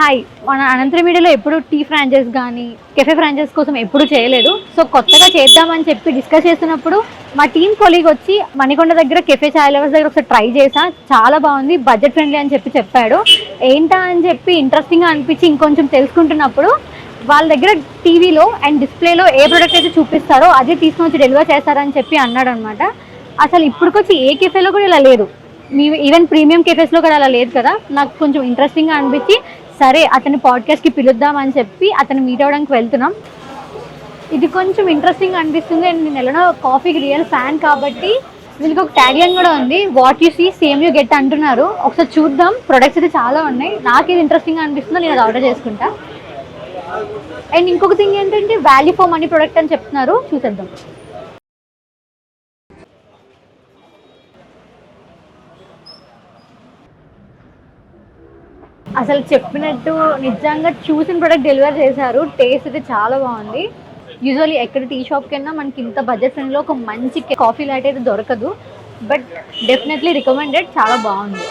Hi, మన అనంతరం మీడియాలో ఎప్పుడు టీ ఫ్రాంచైజ్ కానీ కెఫే ఫ్రాంచైజ్ కోసం ఎప్పుడు చేయలేదు. సో కొత్తగా చేద్దామని చెప్పి డిస్కస్ చేస్తున్నప్పుడు మా టీం కొలీగ్ వచ్చి మణికొండ దగ్గర కెఫే చాయ్ లవర్స్ దగ్గర ఒకసారి ట్రై చేసా, చాలా బాగుంది, బడ్జెట్ ఫ్రెండ్లీ అని చెప్పాడు. ఏంటా అని చెప్పి ఇంట్రెస్టింగ్గా అనిపించి ఇంకొంచెం తెలుసుకుంటున్నప్పుడు వాళ్ళ దగ్గర టీవీలో అండ్ డిస్ప్లేలో ఏ ప్రోడక్ట్ అయితే చూపిస్తారో అదే తీసుకొని వచ్చి డెలివర్ చేస్తారని చెప్పి అన్నాడు అనమాట. అసలు ఇప్పటికొచ్చి ఏ కెఫేలో కూడా ఇలా లేదు, మీ ఈవెన్ ప్రీమియం కెఫేస్లో కూడా అలా లేదు కదా. నాకు కొంచెం ఇంట్రెస్టింగ్గా అనిపించి సరే అతని పాడ్కాస్ట్కి పిలుద్దామని చెప్పి అతను మీట్ అవ్వడానికి వెళ్తున్నాం. ఇది కొంచెం ఇంట్రెస్టింగ్ అనిపిస్తుంది అండ్ నేను ఎలానో కాఫీకి రియల్ ఫ్యాన్ కాబట్టి వీళ్ళకి ఒక ట్యాగ్ లైన్ కూడా ఉంది, what you see same you get అంటున్నారు. ఒకసారి చూద్దాం, ప్రొడక్ట్స్ అయితే చాలా ఉన్నాయి, నాకు ఇది ఇంట్రెస్టింగ్గా అనిపిస్తుందో నేను అది ఆర్డర్ చేసుకుంటా. అండ్ ఇంకొక థింగ్ ఏంటంటే వాల్యూ ఫర్ మనీ ప్రొడక్ట్ అని చెప్తున్నారు, చూసేద్దాం. అసలు చెప్పినట్టు నిజంగా చూసిన ప్రోడక్ట్ డెలివర్ చేశారు. టేస్ట్ అయితే చాలా బాగుంది. యూజువల్లీ ఎక్కడ టీ షాప్కి అయినా మనకి ఇంత బడ్జెట్ ఫ్రెండ్లో ఒక మంచి కాఫీ లాట్ అయితే దొరకదు, బట్ డెఫినెట్లీ రికమెండెడ్, చాలా బాగుంది.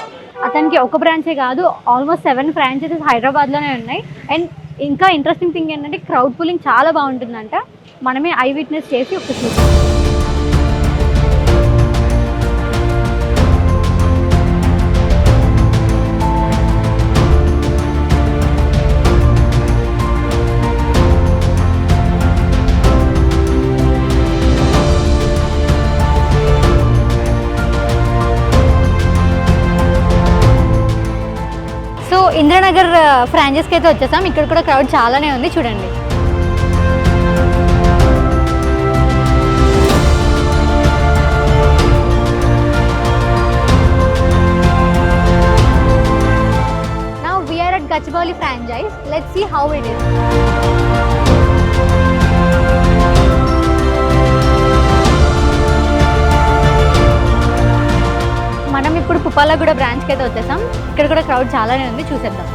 అతనికి ఒక బ్రాంచే కాదు, ఆల్మోస్ట్ 7 ఫ్రాంచైజెస్ హైదరాబాద్లోనే ఉన్నాయి. అండ్ ఇంకా ఇంట్రెస్టింగ్ థింగ్ ఏంటంటే క్రౌడ్ పూలింగ్ చాలా బాగుంటుందంట. మనమే ఐ విట్నెస్ చేసి ఒక చూసాం. సో ఇంద్రనగర్ ఫ్రాంచైజ్కి అయితే వచ్చేసాం. ఇక్కడ కూడా క్రౌడ్ చాలానే ఉంది, చూడండి. Now we are at Gachibowli franchise. Let's see how it is. మనం ఇప్పుడు పుప్పాలగూడ బ్రాంచ్కి అయితే వచ్చేసాం. ఇక్కడ కూడా క్రౌడ్ చాలానే ఉంది, చూసేద్దాం.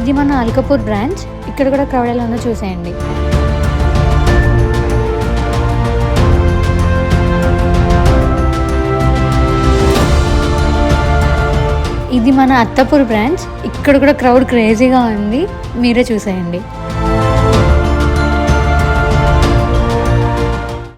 ఇది మన అల్కపూర్ బ్రాంచ్. ఇక్కడ కూడా క్రౌడ్ ఎలా ఉందో చూసేయండి. ఇది మన అత్తపూర్ బ్రాంచ్. ఇక్కడ కూడా క్రౌడ్ క్రేజీగా ఉంది, మీరే చూసేయండి.